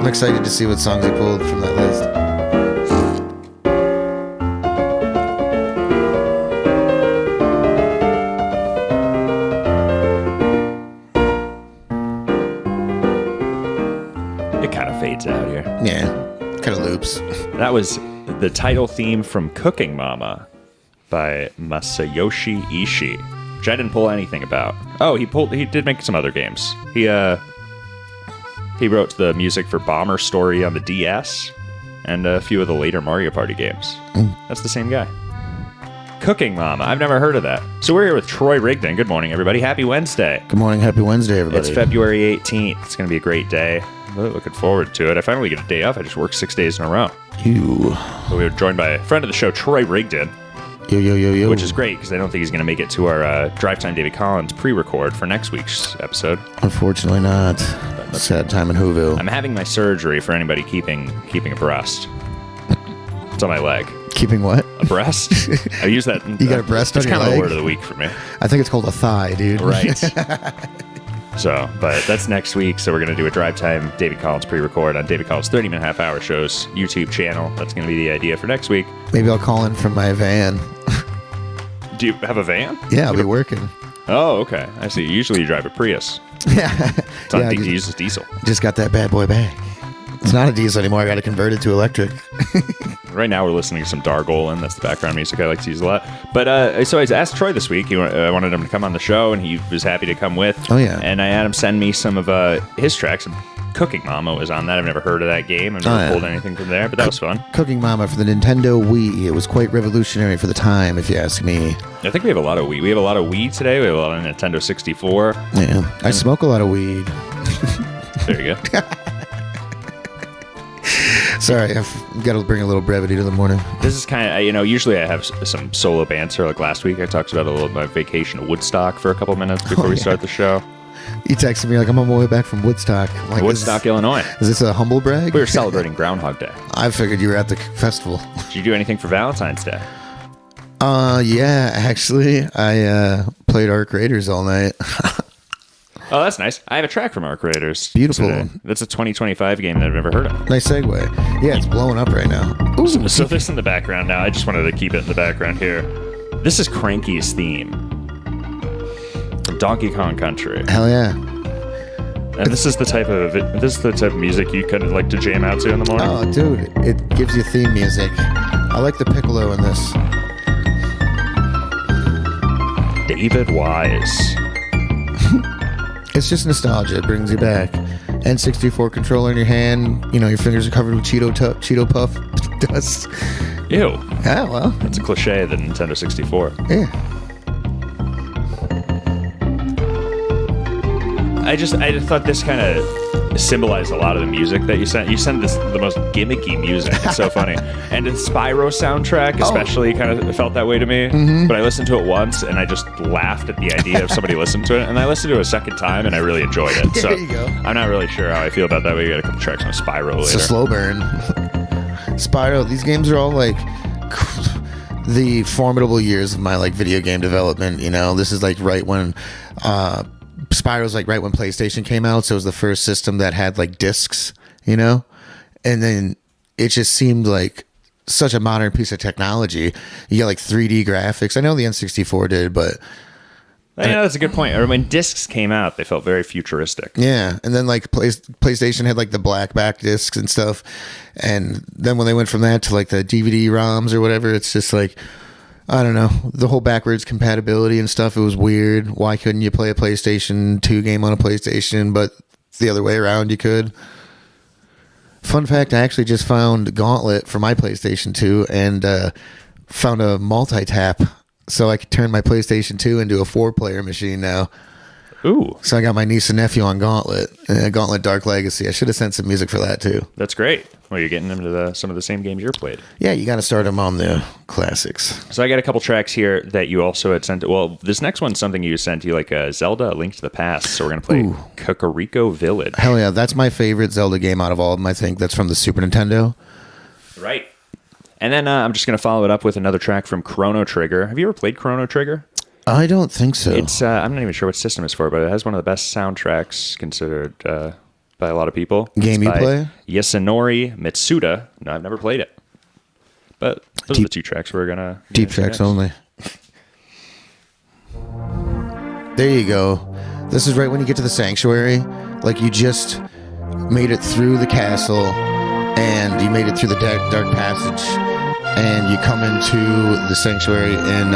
I'm excited to see what songs he pulled from that list. It kind of fades out here. Yeah, kind of loops. That was the title theme from Cooking Mama by Masayoshi Ishii, which I didn't pull anything about. Oh, he did make some other games. He wrote the music for Bomber Story on the DS and a few of the later Mario Party games. That's the same guy. Cooking Mama. I've never heard of that. So we're here with Troy Rigdon. Good morning, everybody. Happy Wednesday. Good morning, happy Wednesday, everybody. It's February 18th. It's going to be a great day. I'm really looking forward to it. I finally get a day off. I just worked 6 days in a row. So we were joined by a friend of the show, Troy Rigdon. Yo. Which is great, because I don't think he's going to make it to our Drive Time David Collins pre-record for next week's episode. Unfortunately not. Sad time in Whoville. I'm having my surgery for anybody keeping abreast. It's on my leg. Keeping what? Abreast? I use that. You got a breast on your leg? It's kind of the word of the week for me. I think it's called a thigh, dude. Right. So, but that's next week. So we're going to do a Drive Time David Collins pre-record on David Collins 30-minute half-hour show's YouTube channel. That's going to be the idea for next week. Maybe I'll call in from my van. Do you have a van? Yeah, I'll be working. Oh, okay. I see. Usually you drive a Prius. Yeah. It uses diesel. Just got that bad boy back. It's not a diesel anymore. I got to convert it to electric. Right now we're listening to some Dargolan. That's the background music I like to use a lot. But so I asked Troy this week. I wanted him to come on the show, and he was happy to come with. Oh, yeah. And I had him send me some of his tracks. Cooking Mama was on that. I've never heard of that game. I've never pulled anything from there, but that was fun. Cooking Mama for the Nintendo Wii. It was quite revolutionary for the time, if you ask me. I think we have a lot of Wii. We have a lot of Wii today. We have a lot of Nintendo 64. Yeah. I smoke a lot of weed. There you go. Sorry, I've got to bring a little brevity to the morning. This is kind of, usually I have some solo banter. Like last week, I talked about a little my vacation to Woodstock for a couple minutes before we start the show. You texted me like, I'm on my way back from Woodstock. I'm like, Woodstock, Illinois. Is this a humble brag? We were celebrating Groundhog Day. I figured you were at the festival. Did you do anything for Valentine's Day? Yeah, actually, I played Arc Raiders all night. Oh, that's nice. I have a track from Arc Raiders. Beautiful. That's a 2025 game that I've never heard of. Nice segue. Yeah, it's blowing up right now. Ooh. So this in the background now. I just wanted to keep it in the background here. This is Cranky's theme from Donkey Kong Country. Hell yeah. And this is the type of music you kind of like to jam out to in the morning. Oh, dude, it gives you theme music. I like the piccolo in this. David Wise. It's just nostalgia. It brings you back. N64 controller in your hand. You know, your fingers are covered with Cheeto Puff dust. Ew. Yeah, well. That's a cliche of the Nintendo 64. Yeah. I just thought this kind of symbolized a lot of the music that you sent. You sent the most gimmicky music. It's so funny. And the Spyro soundtrack especially kind of felt that way to me. Mm-hmm. But I listened to it once and I just laughed at the idea of somebody listening to it. And I listened to it a second time and I really enjoyed it. So there you go. I'm not really sure how I feel about that. We got a couple tracks on Spyro later. It's a slow burn. Spyro, these games are all like the formidable years of my like video game development. You know, this is like right when Spyro's like right when PlayStation came out, so it was the first system that had like discs, you know, and then it just seemed like such a modern piece of technology. You get like 3D graphics. I know the N64 did, but yeah, that's a good point. Or when discs came out, they felt very futuristic. Yeah, and then like PlayStation had like the black back discs and stuff, and then when they went from that to like the DVD ROMs or whatever, it's just like, I don't know, the whole backwards compatibility and stuff. It was weird. Why couldn't you play a PlayStation 2 game on a PlayStation, but the other way around you could? Fun fact, I actually just found Gauntlet for my PlayStation 2 and found a multi-tap so I could turn my PlayStation 2 into a 4-player machine now. Ooh. So I got my niece and nephew on Gauntlet, Gauntlet Dark Legacy. I should have sent some music for that too. That's great. Well, you're getting them to some of the same games you're played. Yeah, you got to start them on the classics. So I got a couple tracks here that you also had sent. Well, this next one's something you sent. You like Zelda: A Link to the Past. So we're going to play Kakariko Village. Hell yeah, that's my favorite Zelda game out of all of them, I think. That's from the Super Nintendo. Right. And then I'm just going to follow it up with another track from Chrono Trigger. Have you ever played Chrono Trigger? I don't think so. It's I'm not even sure what system it's for, but it has one of the best soundtracks considered by a lot of people. Game It's you by play? Yasunori Mitsuda. No, I've never played it. But those are the 2 tracks we're going to... Deep tracks only. There you go. This is right when you get to the sanctuary. Like you just made it through the castle and you made it through the dark passage and you come into the sanctuary in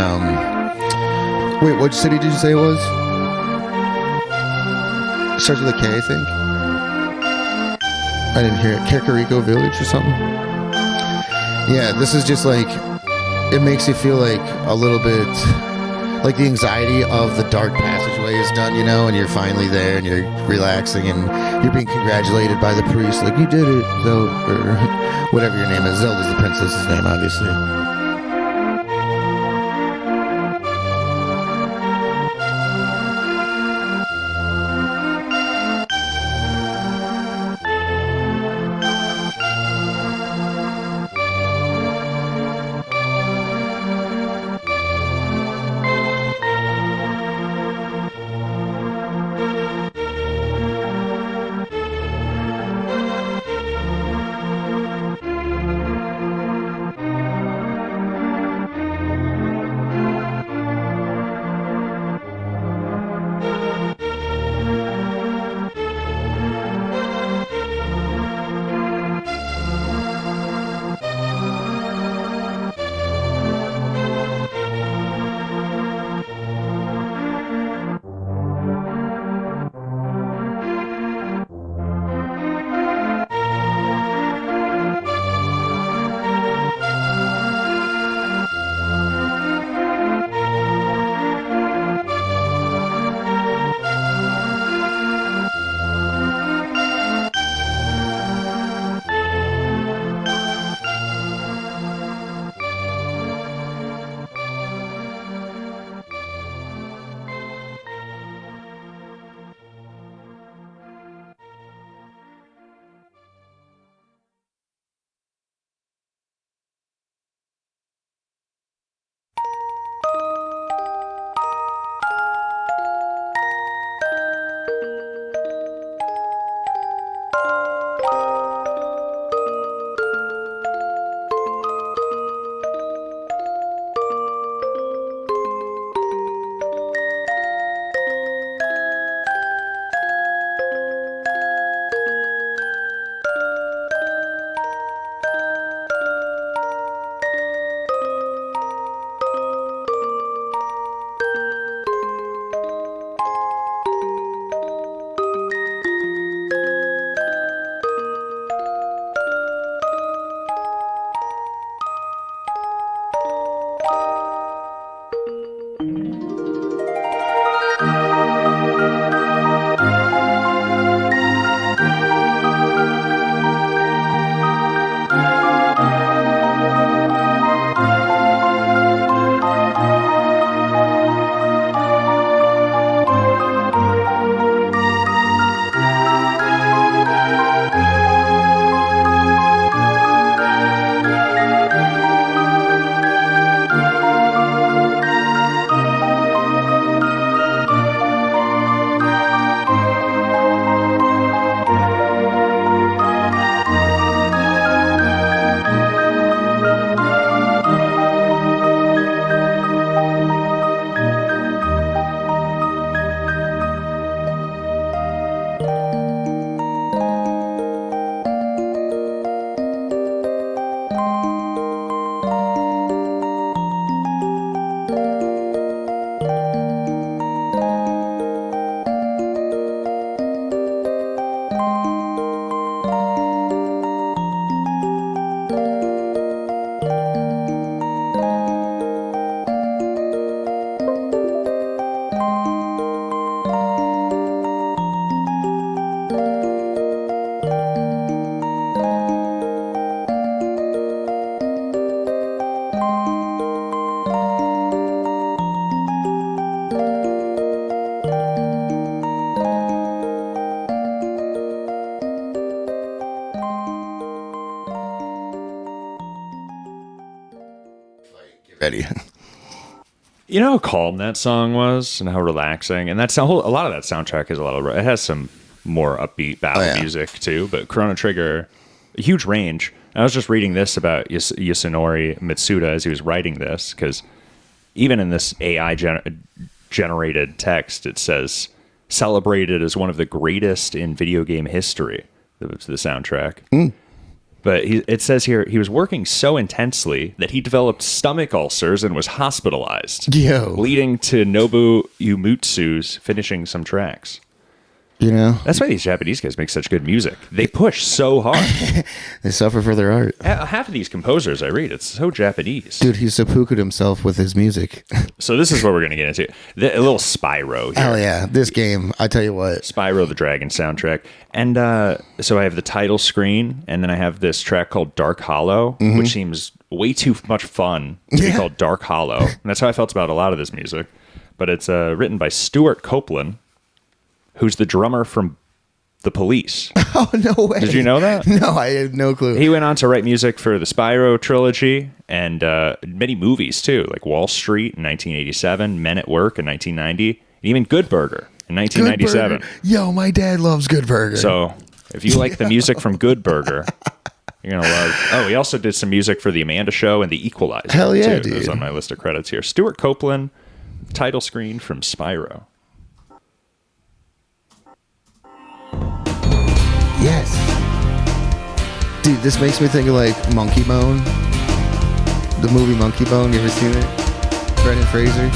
wait, what city did you say it was? It starts with a K, I think. I didn't hear it. Kakariko Village or something? Yeah, this is just like, it makes you feel like a little bit like the anxiety of the dark passageway is done, you know, and you're finally there and you're relaxing and you're being congratulated by the priest, like, you did it, or whatever your name is. Zelda's the princess's name, obviously. Ready. You know how calm that song was and how relaxing, and that's a lot of that soundtrack is it has some more upbeat battle music too. But Chrono Trigger, a huge range. I was just reading this about Yasunori Mitsuda as he was writing this, because even in this AI generated text, it says celebrated as one of the greatest in video game history. The soundtrack. But it says here he was working so intensely that he developed stomach ulcers and was hospitalized, leading to Nobu Uematsu's finishing some tracks. You know, that's why these Japanese guys make such good music. They push so hard. They suffer for their art. Half of these composers I read, it's so Japanese. Dude, he seppuku'd himself with his music. So this is what we're going to get into. A little Spyro here. Oh, yeah. This game, I tell you what. Spyro the Dragon soundtrack. And so I have the title screen, and then I have this track called Dark Hollow, which seems way too much fun to be called Dark Hollow. And that's how I felt about a lot of this music. But it's written by Stuart Copeland, who's the drummer from The Police. Oh, no way. Did you know that? No, I had no clue. He went on to write music for the Spyro trilogy and many movies, too, like Wall Street in 1987, Men at Work in 1990, and even Good Burger in 1997. Good Burger. Yo, my dad loves Good Burger. So if you like the music from Good Burger, you're going to love... Oh, he also did some music for The Amanda Show and The Equalizer. Hell yeah, too. dude. That's on my list of credits here. Stuart Copeland, title screen from Spyro. Yes. Dude, this makes me think of like Monkey Bone. The movie Monkey Bone. You ever seen it? Brendan Fraser.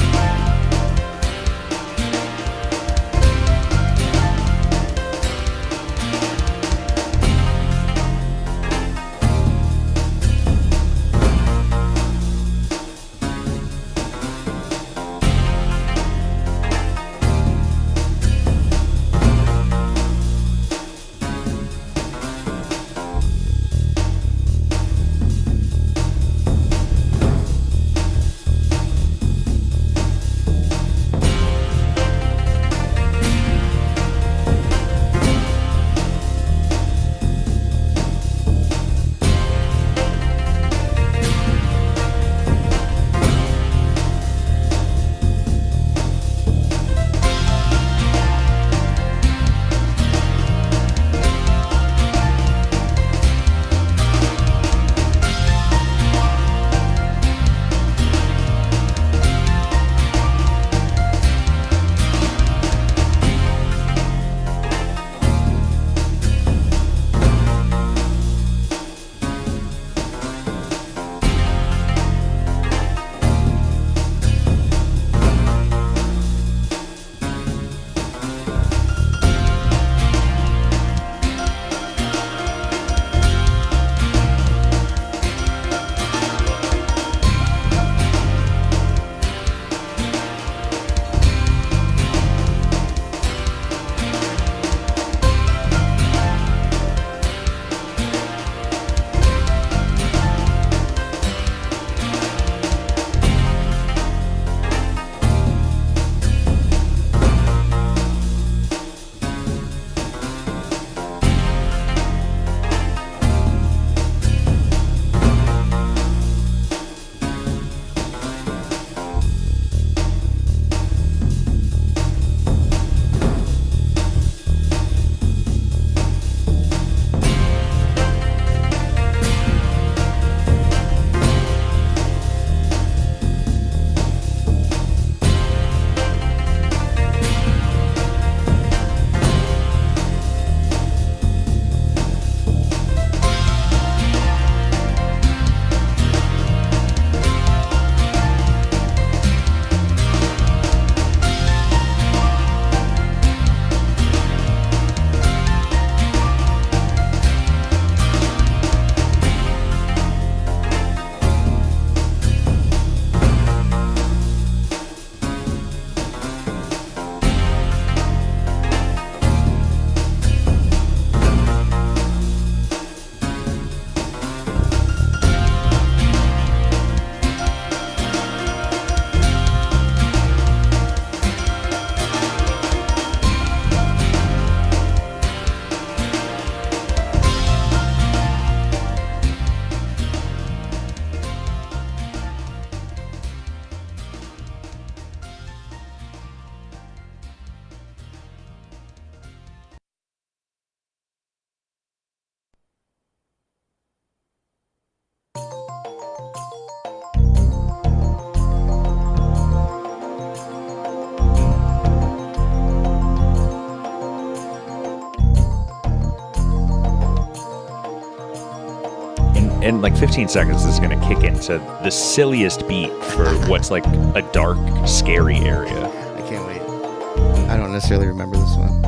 in like 15 seconds, this is going to kick into the silliest beat for what's like a dark, scary area. I can't wait. I don't necessarily remember this one.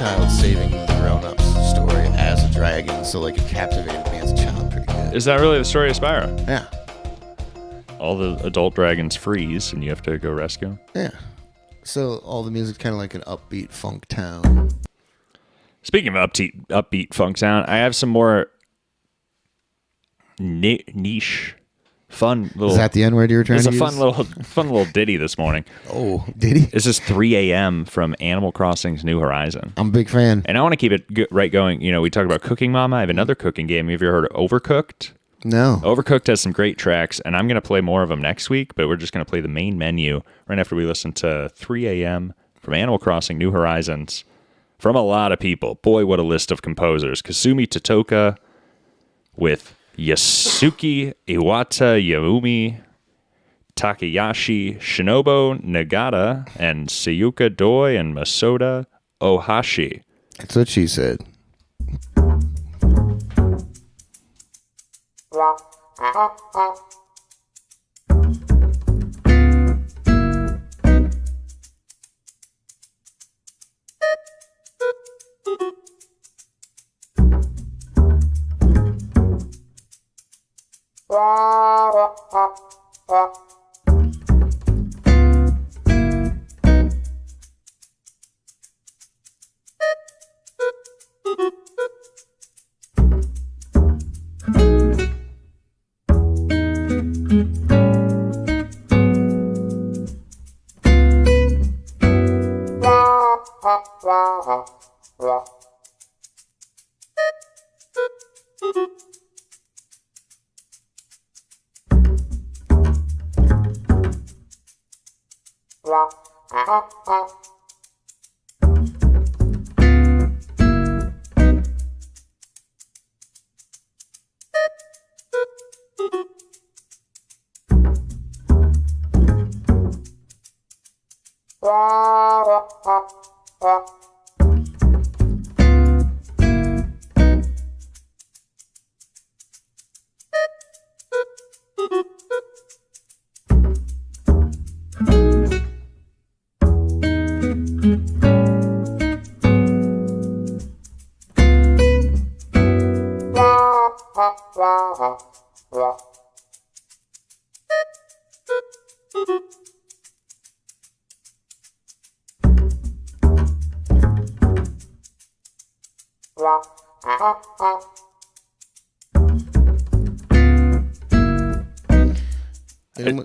child saving the grown-ups story as a dragon, so like it captivated me as a child pretty good. Is that really the story of Spyro? Yeah. All the adult dragons freeze and you have to go rescue them? Yeah. So all the music's kind of like an upbeat funk town. Speaking of upbeat funk sound, I have some more niche, fun little. Is that the N word you were trying It's to a use? fun little ditty this morning. Oh, did he? This is 3 a.m. from Animal Crossing's New Horizon. I'm a big fan. And I want to keep it right going. You know, we talked about Cooking Mama. I have another cooking game. Have you ever heard of Overcooked? No. Overcooked has some great tracks, and I'm going to play more of them next week, but we're just going to play the main menu right after we listen to 3 a.m. from Animal Crossing New Horizons from a lot of people. Boy, what a list of composers. Kasumi Totoka with Yasuki Iwata Yaumi, Takayashi Shinobu Nagata, and Sayuka Doi and Masoda Ohashi. That's what she said.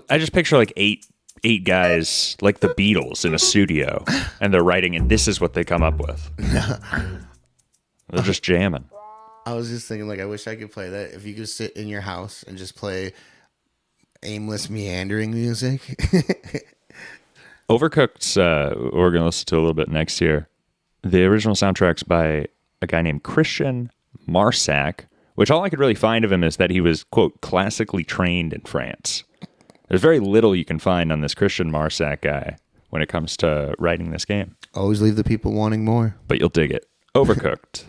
I just picture like eight guys like the Beatles in a studio, and they're writing, and this is what they come up with. They're just jamming. I was just thinking, like, I wish I could play that. If you could sit in your house and just play aimless, meandering music. Overcooked's, we're going to listen to a little bit next year. The original soundtrack's by a guy named Christian Marsac, which all I could really find of him is that he was, quote, classically trained in France. There's very little you can find on this Christian Marsac guy when it comes to writing this game. Always leave the people wanting more. But you'll dig it. Overcooked.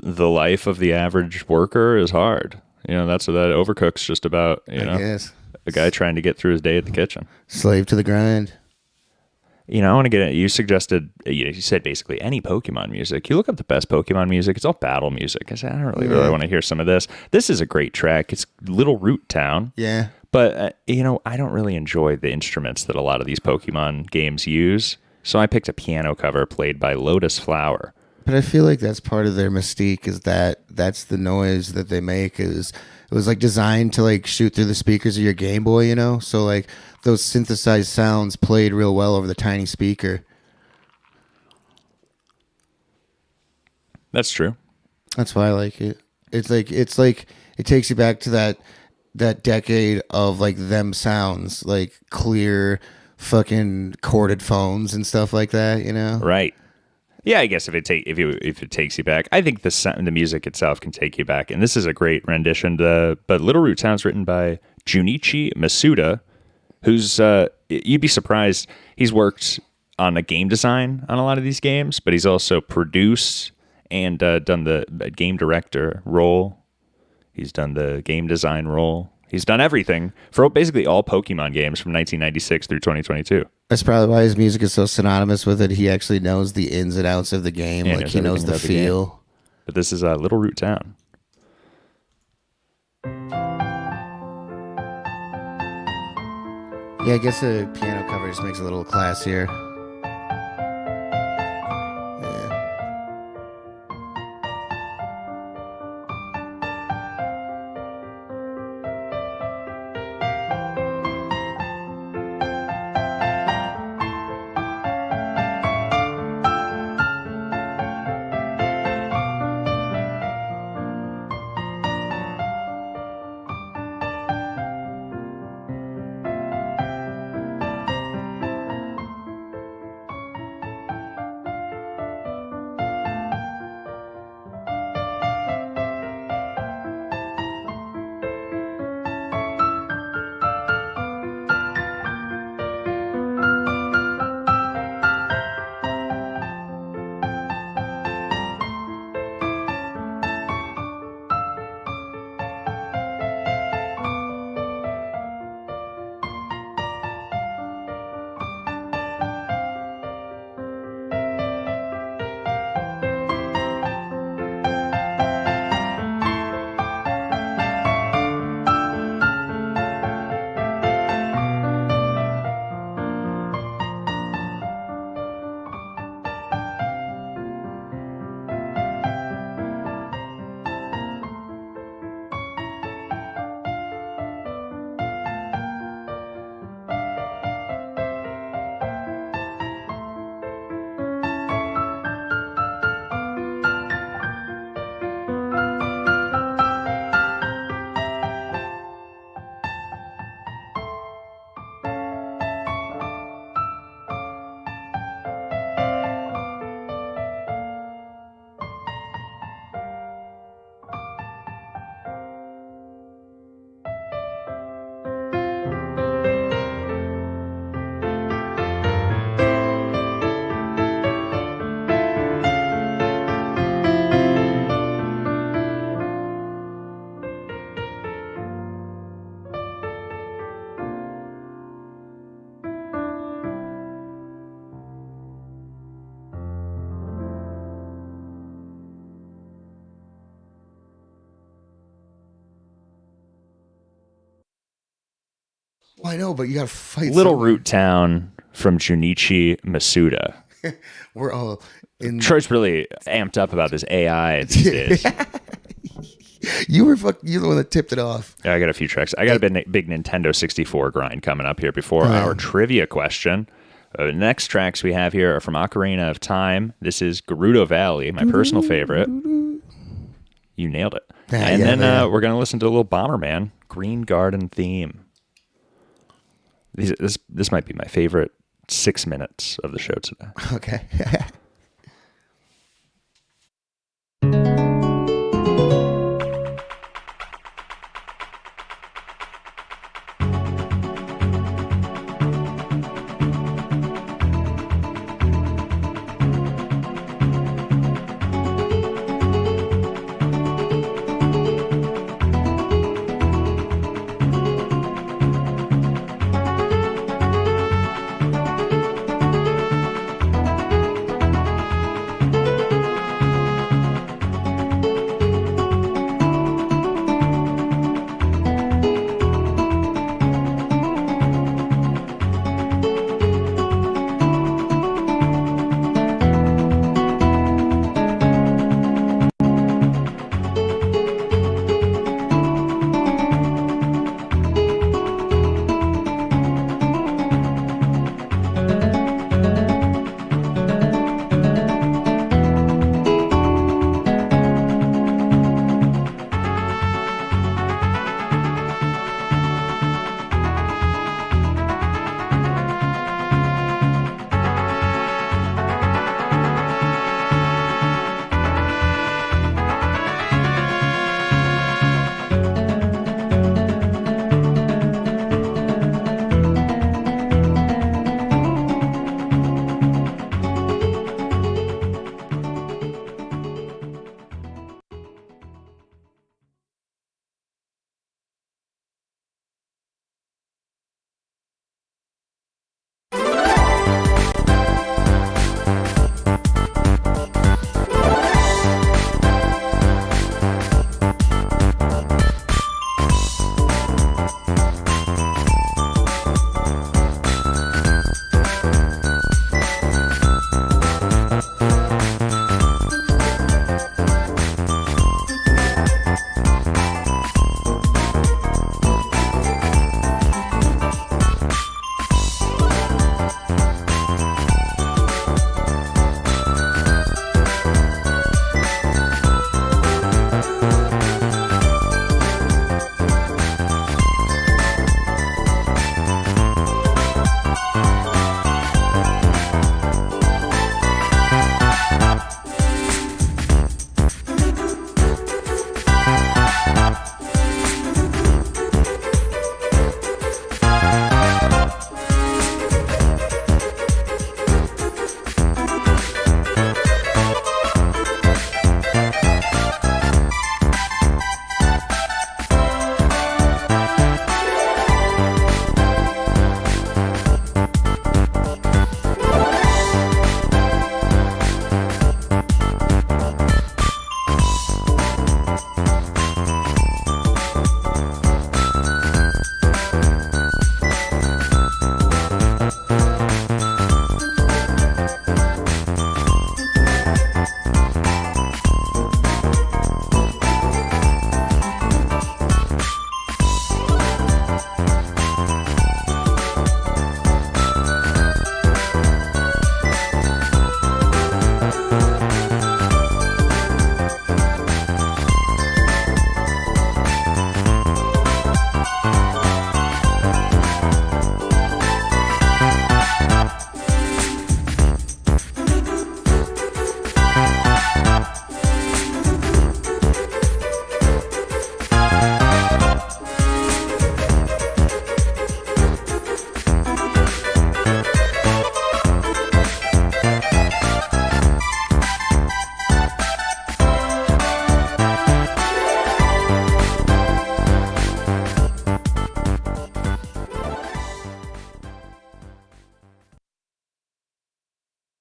The life of the average worker is hard. You know, that's what that Overcooked's just about, you know. Yes. A guy trying to get through his day at the kitchen. Slave to the grind. You know, I want to get it. You suggested, you said basically any Pokemon music. You look up the best Pokemon music, it's all battle music. I said, I don't really want to hear some of this. This is a great track. It's Little Root Town. Yeah. But, you know, I don't really enjoy the instruments that a lot of these Pokemon games use. So I picked a piano cover played by Lotus Flower. But I feel like that's part of their mystique, is that that's the noise that they make. It was like designed to like shoot through the speakers of your Game Boy, you know? So like those synthesized sounds played real well over the tiny speaker. That's true. That's why I like it. It's like it takes you back to that decade of like them sounds, like clear fucking corded phones and stuff like that, you know? Right. Yeah, I guess if it takes you back, I think the music itself can take you back, and this is a great rendition. But Little Root Town's written by Junichi Masuda, who's you'd be surprised, he's worked on the game design on a lot of these games, but he's also produced and done the game director role. He's done the game design role. He's done everything for basically all Pokemon games from 1996 through 2022. That's probably why his music is so synonymous with it. He actually knows the ins and outs of the game. Yeah, like he knows the feel. But this is Little Root Town. Yeah, I guess the piano cover just makes it a little classier. Well, I know, but you got to fight. Little Root Town from Junichi Masuda. We're all in. Troy's really amped up about this AI these days. You're the one that tipped it off. Yeah, I got a few tracks. I got a big Nintendo 64 grind coming up here before our trivia question. The next tracks we have here are from Ocarina of Time. This is Gerudo Valley, my personal favorite. You nailed it. And then we're going to listen to a little Bomberman, Green Garden Theme. This might be my favorite 6 minutes of the show today. Okay.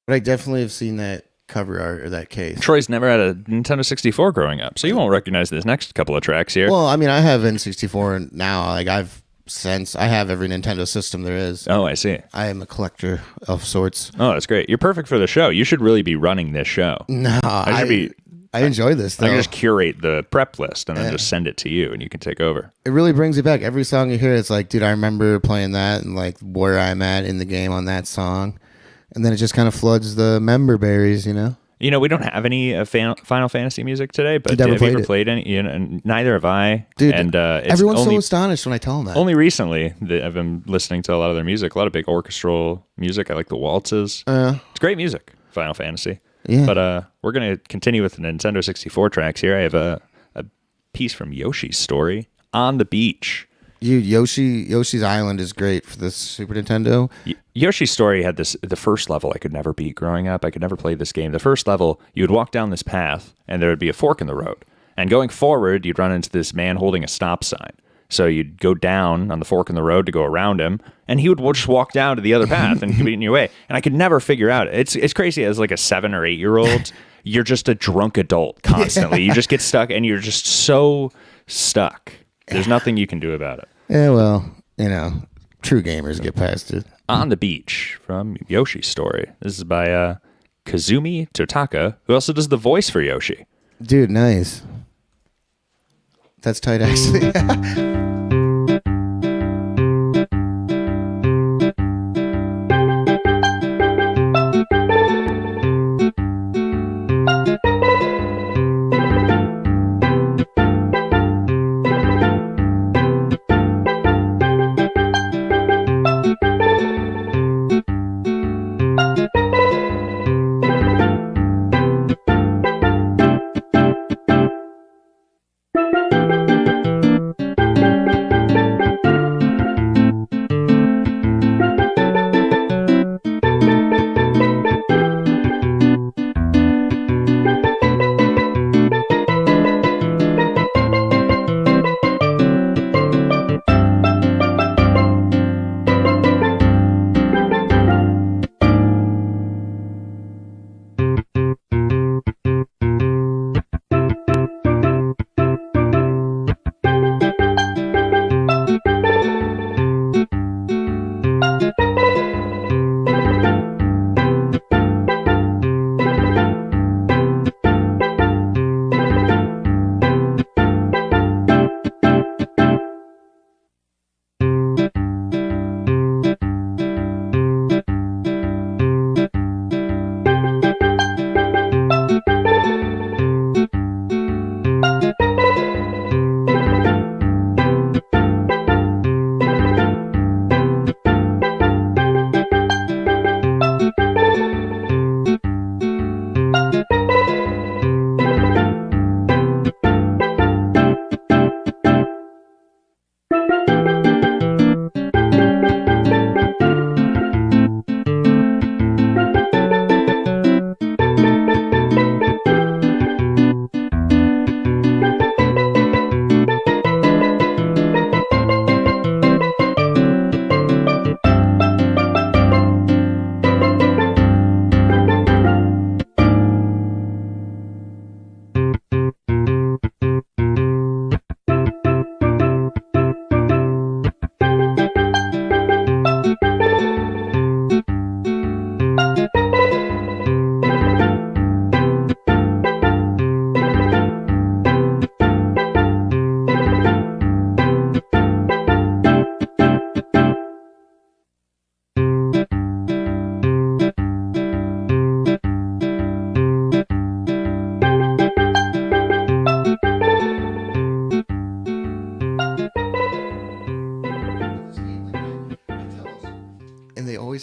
But I definitely have seen that cover art or that case. Troy's never had a Nintendo 64 growing up, so you won't recognize this next couple of tracks here. Well, I mean, I have N64 now. Like I have every Nintendo system there is. Oh, I see. I am a collector of sorts. Oh, that's great. You're perfect for the show. You should really be running this show. No, I enjoy this though. I can just curate the prep list and then just send it to you, and you can take over. It really brings you back. Every song you hear, it's like, dude, I remember playing that and like where I'm at in the game on that song. And then it just kind of floods the member berries, you know? You know, we don't have any Final Fantasy music today, but Never have you ever played played any? You know, neither have I. Dude, and it's everyone's only, so astonished when I tell them that. Only recently that I've been listening to a lot of their music, a lot of big orchestral music. I like the waltzes. It's great music, Final Fantasy. Yeah. But we're going to continue with the Nintendo 64 tracks here. I have a piece from Yoshi's Story, On the Beach. Yoshi's Island is great for the Super Nintendo. Yoshi's Story had the first level I could never beat growing up. I could never play this game. The first level, you would walk down this path, and there would be a fork in the road. And going forward, you'd run into this man holding a stop sign. So you'd go down on the fork in the road to go around him, and he would just walk down to the other path and be in your way. And I could never figure out it. It's crazy. As like a 7 or 8 year old, you're just a drunk adult constantly. You just get stuck, and you're just so stuck. There's nothing you can do about it. Yeah, well, you know, true gamers get past it. On the Beach from Yoshi's Story. This is by Kazumi Totaka, who also does the voice for Yoshi. Dude, nice. That's tight, actually.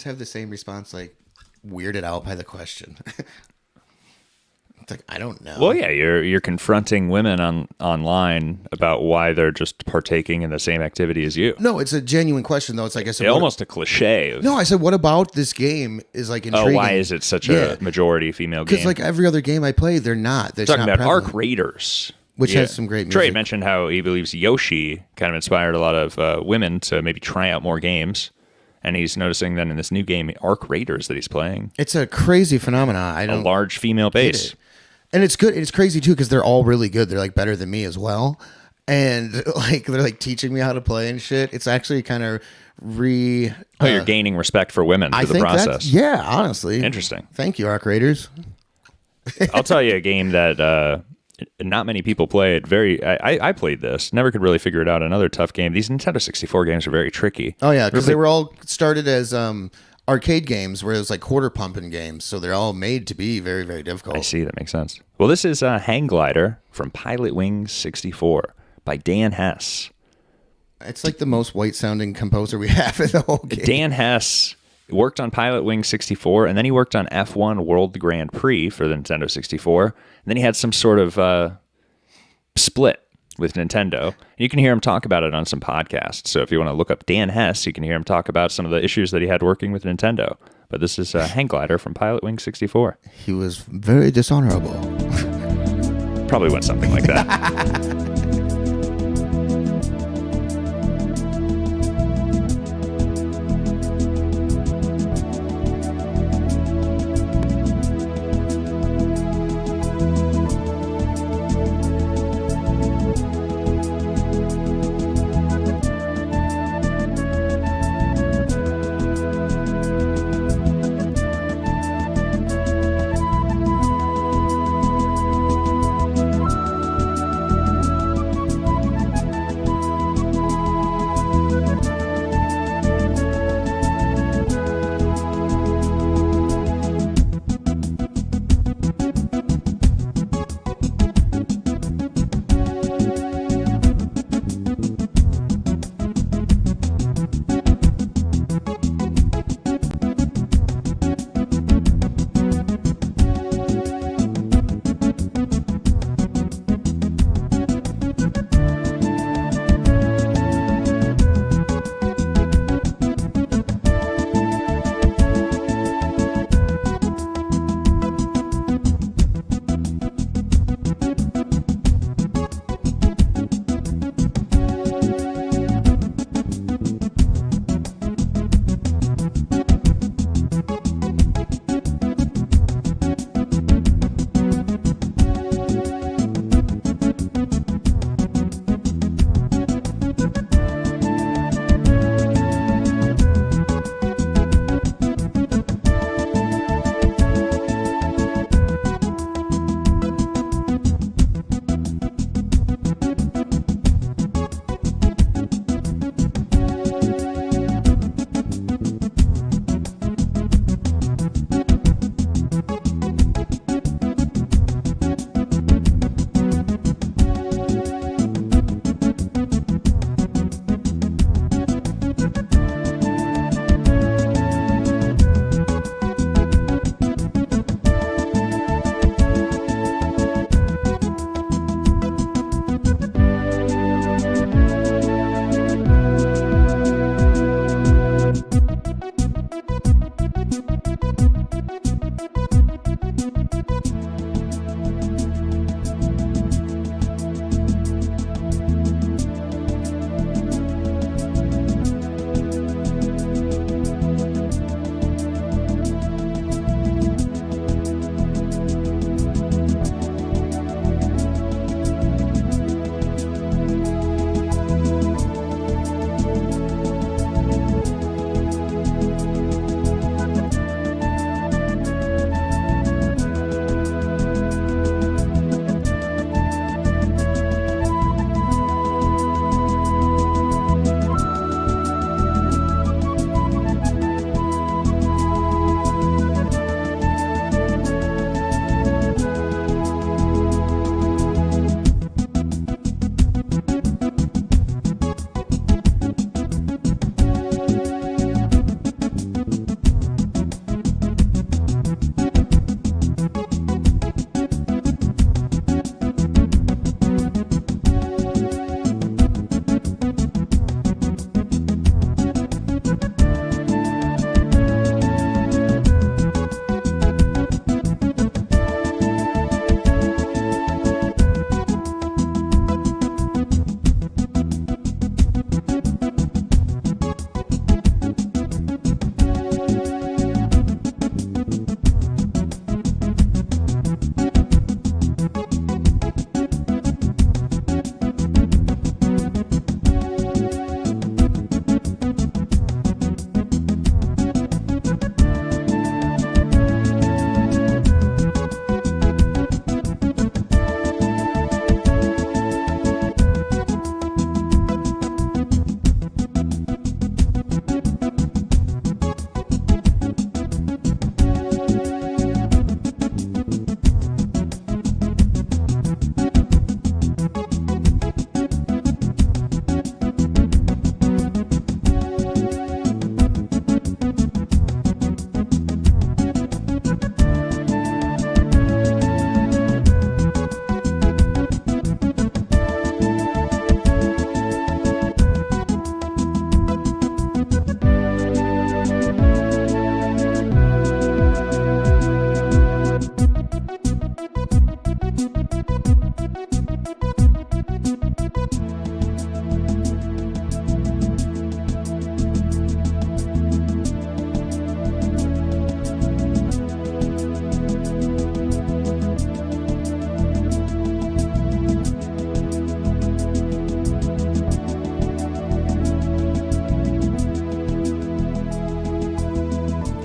Have the same response, like weirded out by the question. It's like, I don't know. Well, yeah, you're confronting women online about why they're just partaking in the same activity as you. No, it's a genuine question, though. It's like I said, almost a cliche. No, I said, what about this game is like intriguing? Oh, why is it such a majority female game? Because like every other game I play, they're not. They're talking about prevalent. Arc Raiders, which has some great music. Trey mentioned how he believes Yoshi kind of inspired a lot of women to maybe try out more games. and he's noticing that in this new game, Arc Raiders, that he's playing, It's a crazy phenomenon. I a don't large female get bass. it. And it's good. It's crazy too because they're all really good. They're like better than me as well, and like they're like teaching me how to play and shit. It's actually kind of You're gaining respect for women through I the think process. yeah, honestly, Interesting. Thank you, Arc Raiders. I'll tell you a game that not many people play. I played this. Never could really figure it out. Another tough game. These Nintendo 64 games are very tricky. Oh yeah, because they were all started as arcade games, where it was like quarter pumping games. So they're all made to be very, very difficult. I see. That makes sense. Well, this is Hang Glider from Pilot Wings 64 by Dan Hess. It's like the most white sounding composer we have in the whole game. Dan Hess worked on Pilot Wings 64, and then he worked on F1 World Grand Prix for the Nintendo 64. And then he had some sort of split with Nintendo. And you can hear him talk about it on some podcasts. So if you want to look up Dan Hess, you can hear him talk about some of the issues that he had working with Nintendo. But this is Hang Glider from Pilot Wings 64. He was very dishonorable. Probably went something like that.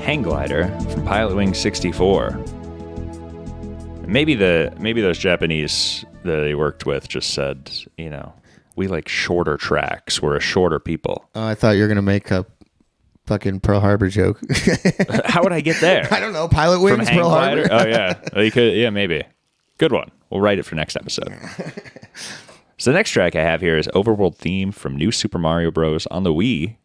hang glider from Pilot Wing 64. Maybe those Japanese that they worked with just said, we like shorter tracks. We're a shorter people. Oh, I thought you were gonna make a fucking Pearl Harbor joke. How would I get there? I don't know. Pilot Wings, From Pearl hang glider? Harbor. Oh yeah, you could. Yeah, maybe. Good one. We'll write it for next episode. So the next track I have here is Overworld Theme from New Super Mario Bros. On the Wii.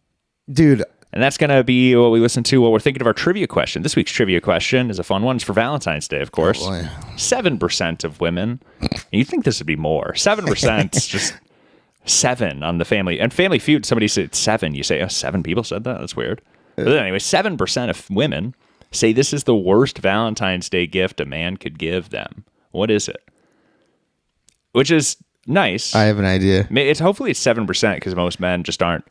Dude, And that's going to be what we listen to while we're thinking of our trivia question. This week's trivia question is a fun one. It's for Valentine's Day, of course. Oh, boy. 7% of women. You'd think this would be more. 7% is just 7 on the Family. And Family Feud, somebody said 7. You say, 7 people said that? That's weird. But anyway, 7% of women say this is the worst Valentine's Day gift a man could give them. What is it? Which is nice. I have an idea. Hopefully it's 7% because most men just aren't,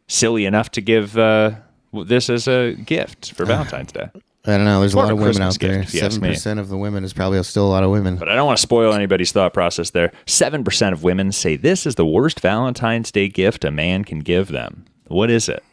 silly enough to give this as a gift for Valentine's Day. I don't know. There's a More lot of of a women Christmas out there. gift, if you ask me. 7% of the women is probably still a lot of women. But I don't want to spoil anybody's thought process there. 7% of women say this is the worst Valentine's Day gift a man can give them. What is it?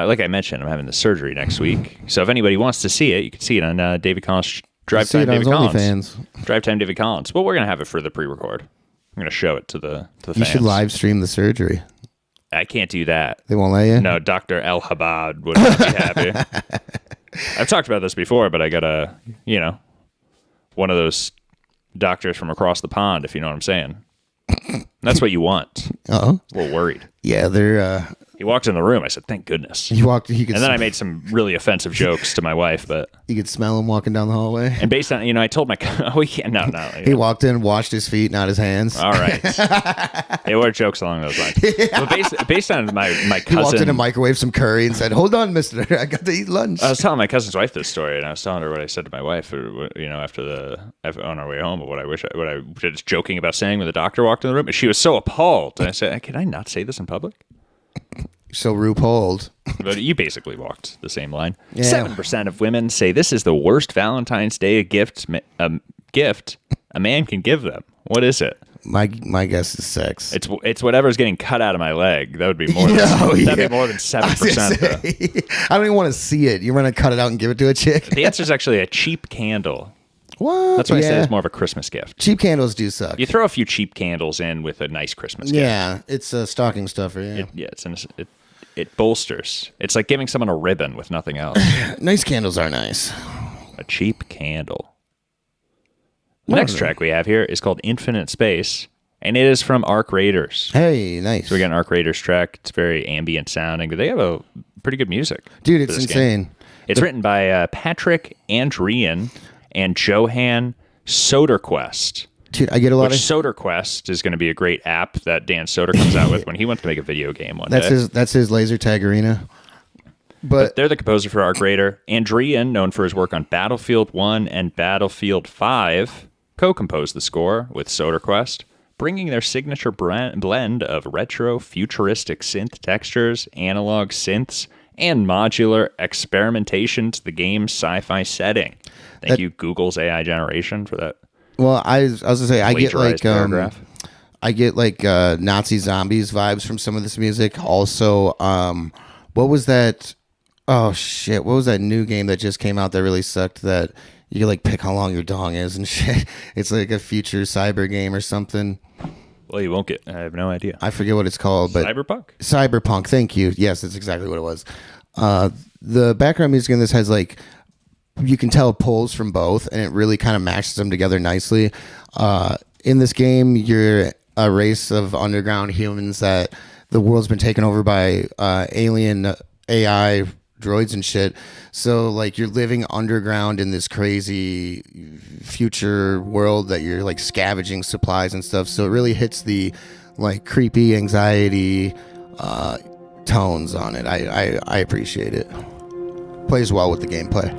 Like I mentioned, I'm having the surgery next week. So if anybody wants to see it, you can see it on David Collins Drive Time David Collins. Drive Time David Collins. Well, we're gonna have it for the pre-record. I'm gonna show it to the fans. You should live stream the surgery. I can't do that. They won't let you? No, Dr. El Habad would not be happy. I've talked about this before, but I got one of those doctors from across the pond, if you know what I'm saying. That's what you want. Uh-oh. A little worried. Yeah, He walked in the room. I said, "Thank goodness." He walked. He could. And then I made some really offensive jokes to my wife, but You could smell him walking down the hallway. and based on I told my oh yeah no He walked in, washed his feet, not his hands. all right, they were jokes along those lines. But based on my He walked cousin, in and microwaved some curry and said, "Hold on, Mister, I got to eat lunch." I was telling my cousin's wife this story, and I was telling her what I said to my wife, after on our way home, what I was joking about saying when the doctor walked in the room, and she was so appalled. And I said, "Can I not say this in public?" So RuPaul. But you basically walked the same line. Yeah. 7% of women say this is the worst Valentine's Day gift a man can give them. What is it? My guess is sex. It's whatever's getting cut out of my leg. That would be more. Than, that'd be more than 7%. I don't even want to see it. You want to cut it out and give it to a chick? The answer is actually a cheap candle. What? That's why I say it's more of a Christmas gift. Cheap candles do suck. You throw a few cheap candles in with a nice Christmas gift. Yeah, it's a stocking stuffer. Yeah, It bolsters. It's like giving someone a ribbon with nothing else. Nice candles are nice. A cheap candle. The next track we have here is called Infinite Space, and it is from Arc Raiders. Hey, nice. So we got an Arc Raiders track. It's very ambient sounding, but they have a pretty good music. Dude, it's insane. Game. It's written by Patrick Andrian and Johan Soderquist. Dude, I get a lot of Soderquist is going to be a great app that Dan Soder comes out with when he wants to make a video game one day. That's his laser tag arena. But they're the composer for Arc Raider. Andrian, known for his work on Battlefield 1 and Battlefield 5, co-composed the score with Soderquist, bringing their signature blend of retro, futuristic synth textures, analog synths, and modular experimentation to the game's sci-fi setting. Thank you, Google's AI generation, for that. Well, I was gonna say I get like paragraph. Nazi zombies vibes from some of this music. Also, what was that? Oh shit! What was that new game that just came out that really sucked? That you like pick how long your dong is and shit. It's like a future cyber game or something. Well, you won't get. I have no idea. I forget what it's called, but Cyberpunk. Thank you. Yes, that's exactly what it was. The background music in this has like, you can tell pulls from both, and it really kind of matches them together nicely. In this game, you're a race of underground humans that the world's been taken over by alien AI droids and shit. So like you're living underground in this crazy future world that you're like scavenging supplies and stuff. So it really hits the like creepy anxiety tones on it. I appreciate it. Plays well with the gameplay.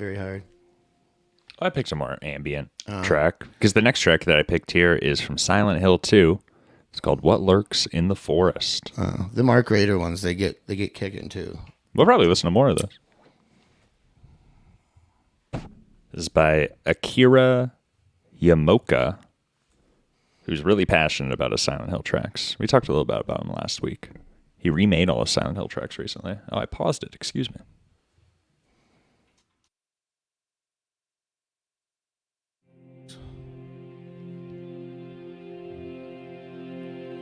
very hard. I picked some more ambient track because the next track that I picked here is from Silent Hill 2. It's called "What Lurks in the Forest." The Mark Raider ones, they get kicking too. We'll probably listen to more of those. This is by Akira Yamaoka, who's really passionate about his Silent Hill tracks. We talked a little bit about him last week. He remade all his Silent Hill tracks recently. Oh, I paused it. Excuse me.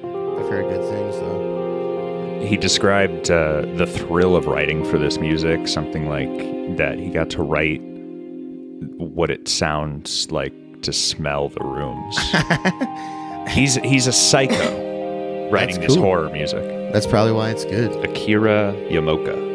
I've heard good things though. He described the thrill of writing for this music, something like that he got to write what it sounds like to smell the rooms. He's a psycho writing this horror music. That's probably why it's good. Akira Yamaoka.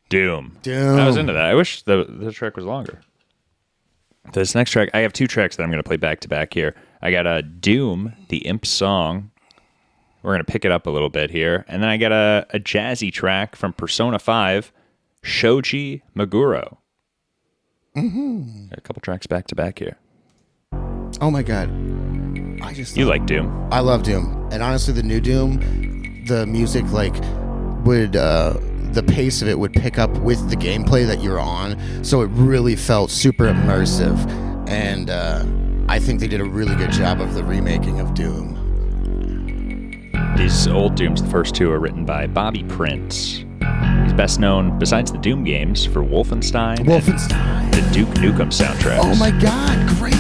Doom. I was into that. I wish the track was longer. This next track, I have two tracks that I'm going to play back to back here. I got a Doom, the Imp song. We're going to pick it up a little bit here. And then I got a jazzy track from Persona 5, Shoji Meguro. A couple tracks back to back here. Oh my god. You like Doom. I love Doom. And honestly, the new Doom, the music would the pace of it would pick up with the gameplay that you're on, so it really felt super immersive. And I think they did a really good job of the remaking of Doom. These old Dooms, the first two, are written by Bobby Prince. He's best known, besides the Doom games, for Wolfenstein. And the Duke Nukem soundtracks. Oh my god, great!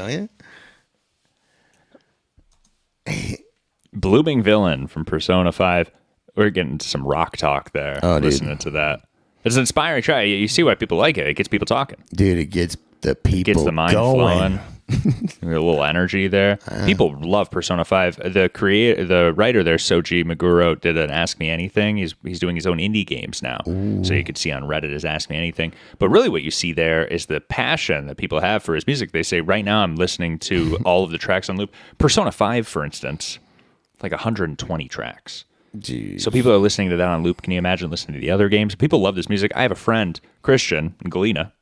don't you? Blooming Villain from Persona 5. We're getting into some rock talk there. Oh, dude. Listening to that. It's an inspiring track. You see why people like it. It gets people talking. Dude, it gets the people Gets the mind going. flowing. A little energy there. People love Persona 5. The writer there, Soji Meguro, did an Ask Me Anything. He's doing his own indie games now. Ooh. So you could see on Reddit as Ask Me Anything. But really what you see there is the passion that people have for his music. They say, right now I'm listening to all of the tracks on loop. Persona 5, for instance, like 120 tracks. Jeez. So people are listening to that on loop. Can you imagine listening to the other games? People love this music. I have a friend, Christian, in Galena.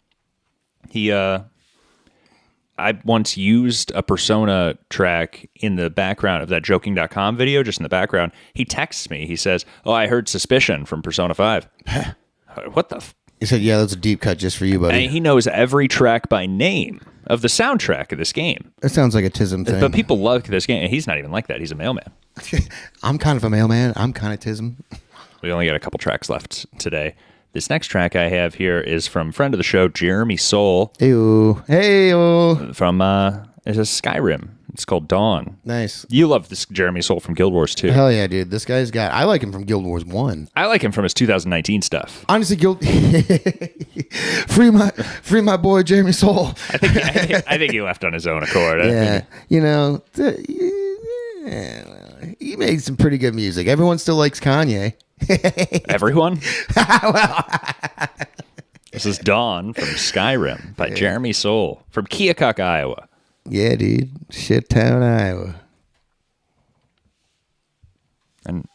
I once used a Persona track in the background of that Joking.com video, just in the background. He texts me. He says, "Oh, I heard Suspicion from Persona 5." What the? He said, "Yeah, that's a deep cut just for you, buddy." And he knows every track by name of the soundtrack of this game. That sounds like a Tism thing. But people love this game. And he's not even like that. He's a mailman. I'm kind of a mailman. I'm kind of Tism. We only got a couple tracks left today. This next track I have here is from friend of the show, Jeremy Soule. Hey-o. From it's a Skyrim. It's called Dawn. Nice. You love this Jeremy Soule from Guild Wars 2. Hell yeah, dude. This guy's got... I like him from Guild Wars 1. I like him from his 2019 stuff. Honestly, free my boy Jeremy Soule. I think he left on his own accord. Yeah. You know, he made some pretty good music. Everyone still likes Kanye. Everyone? This is Dawn from Skyrim by Jeremy Soule from Keokuk, Iowa. Yeah, dude. Shit town, Iowa. And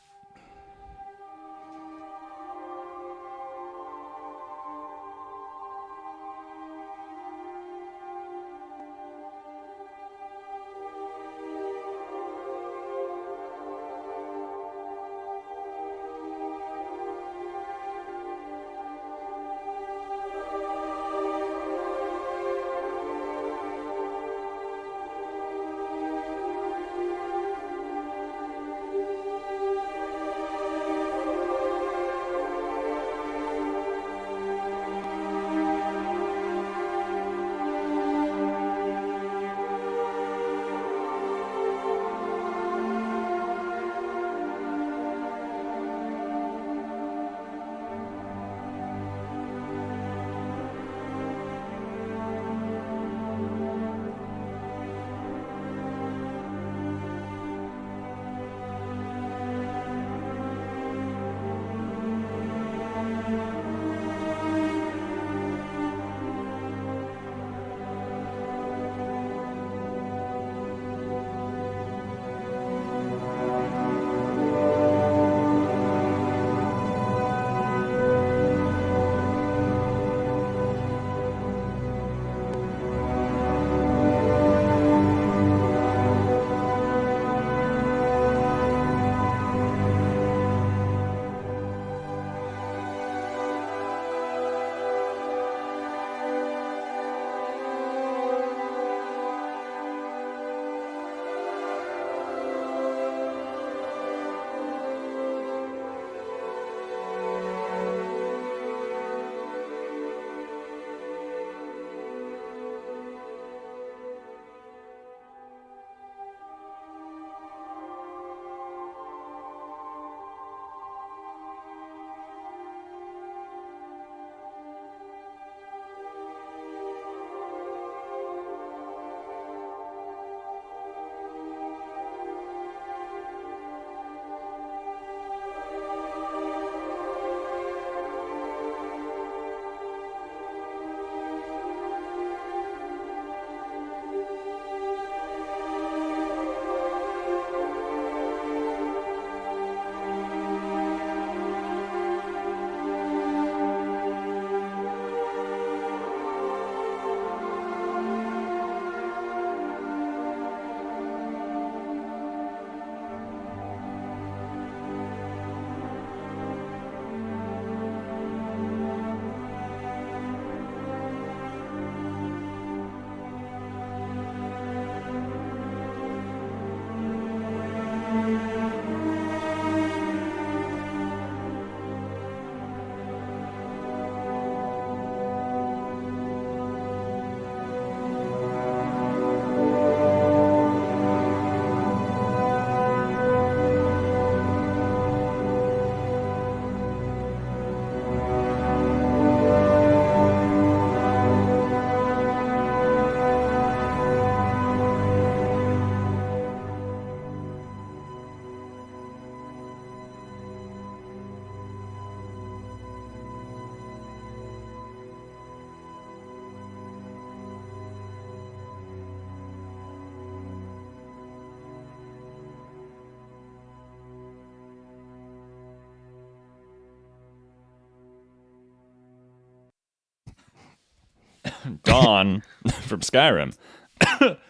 Dawn from Skyrim.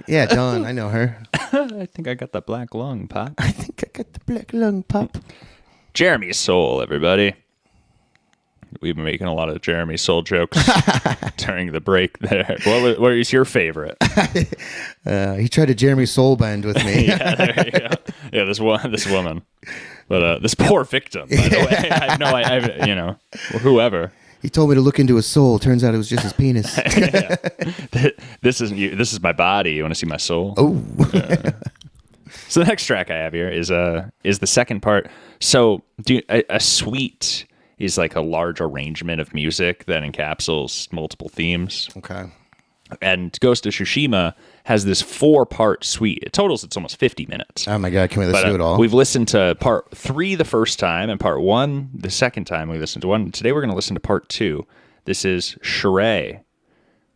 Yeah, Dawn. I know her. I think I got the black lung, Pop. I think I got the black lung, Pop. Jeremy Soule, everybody. We've been making a lot of Jeremy Soule jokes during the break there. What is your favorite? He tried to Jeremy Soul bend with me. Yeah, there you go. Yeah, this woman. But this poor victim, by the way. I have no idea, whoever. He told me to look into his soul. Turns out it was just his penis. Yeah. This isn't you. This is my body. You want to see my soul? Oh. So the next track I have here is the second part. So a suite is like a large arrangement of music that encapsulates multiple themes. Okay. And Ghost of Tsushima has this 4-part suite. It totals, it's almost 50 minutes. Oh my God, can we listen to it all? We've listened to part 3 the first time and part 1 the second time we listened to 1. Today we're going to listen to part 2. This is Shirei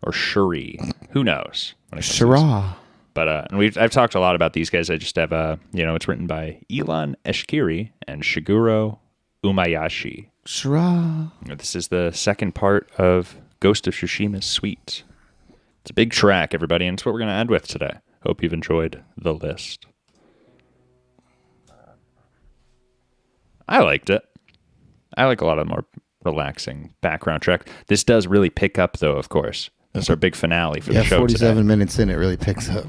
or Shuri. Who knows? Shira. But and I've talked a lot about these guys. I just have it's written by Elon Eshkiri and Shigeru Umayashi. Shira. This is the second part of Ghost of Tsushima's suite. It's a big track, everybody, and it's what we're going to end with today. Hope you've enjoyed the list. I liked it. I like a lot of more relaxing background track. This does really pick up, though, of course. That's our big finale for the show 47 today. minutes in, it really picks up.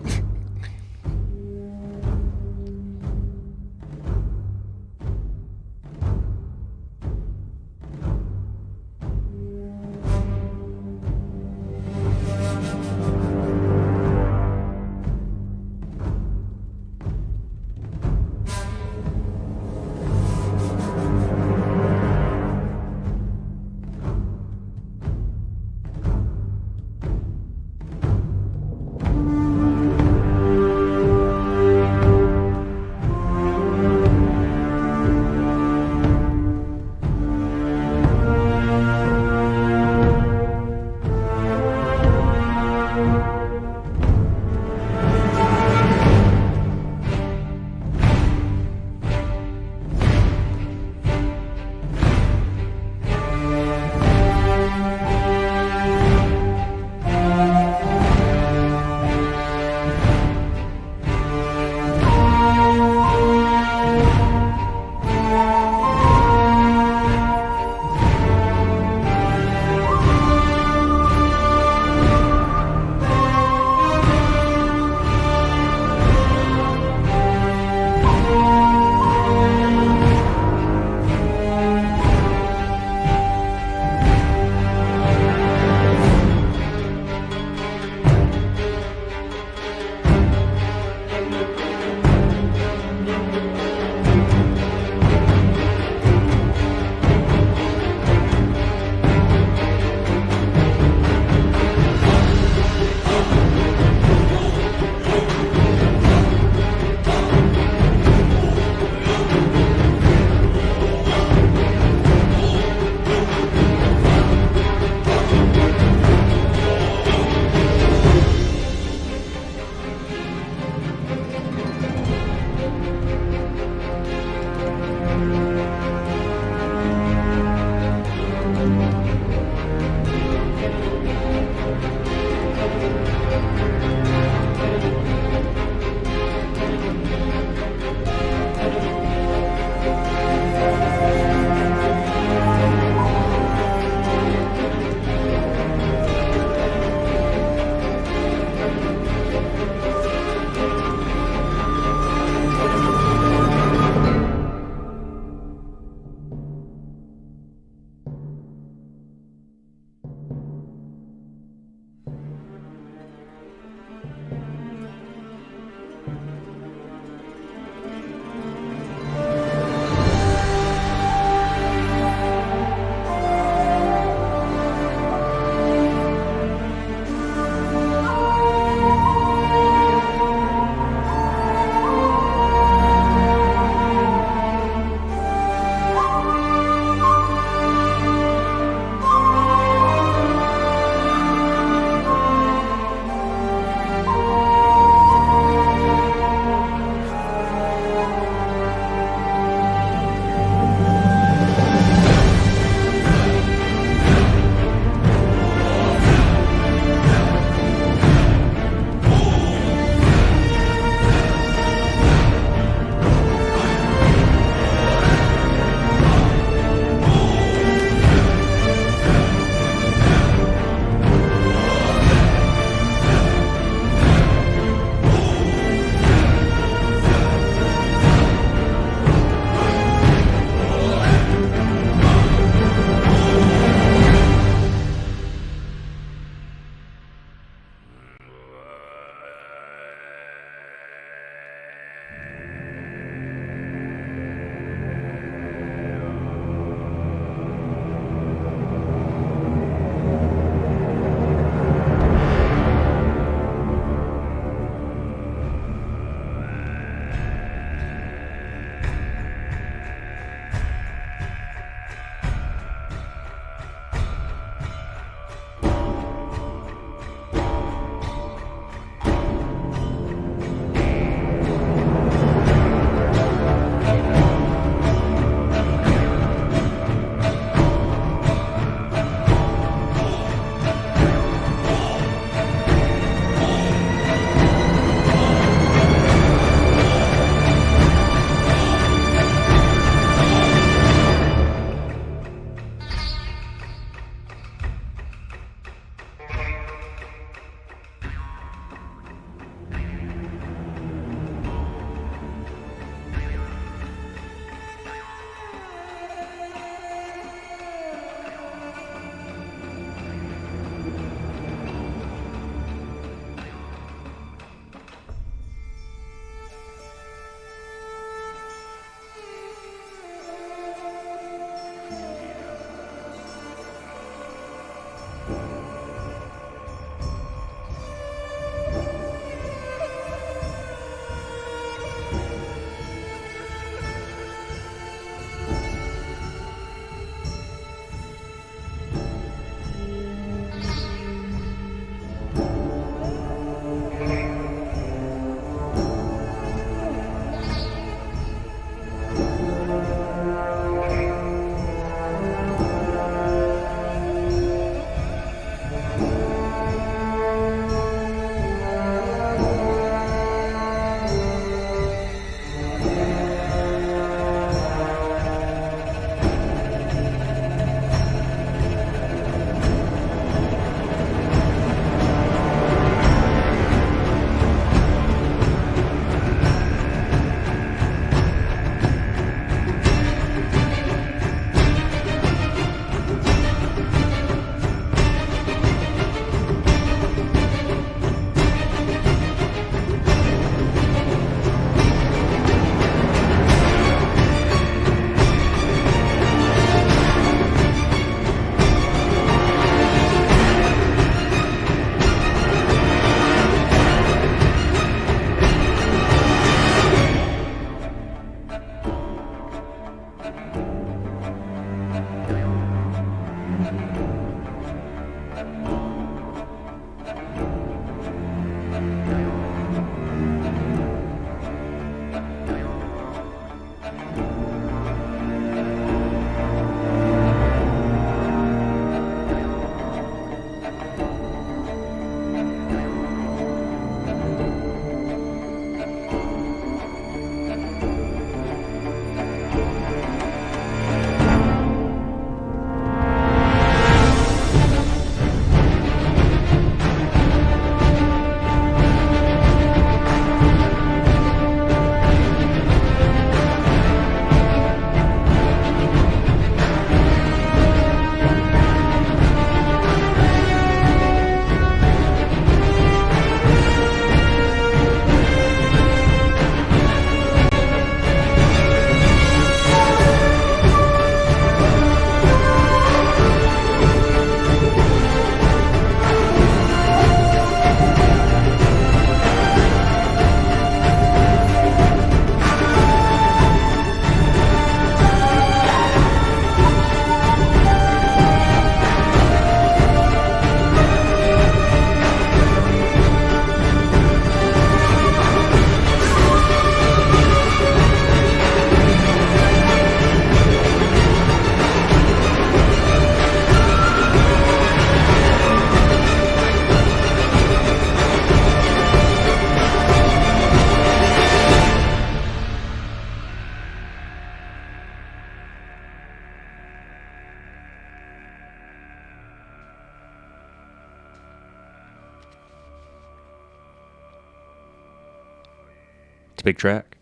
It's a big track.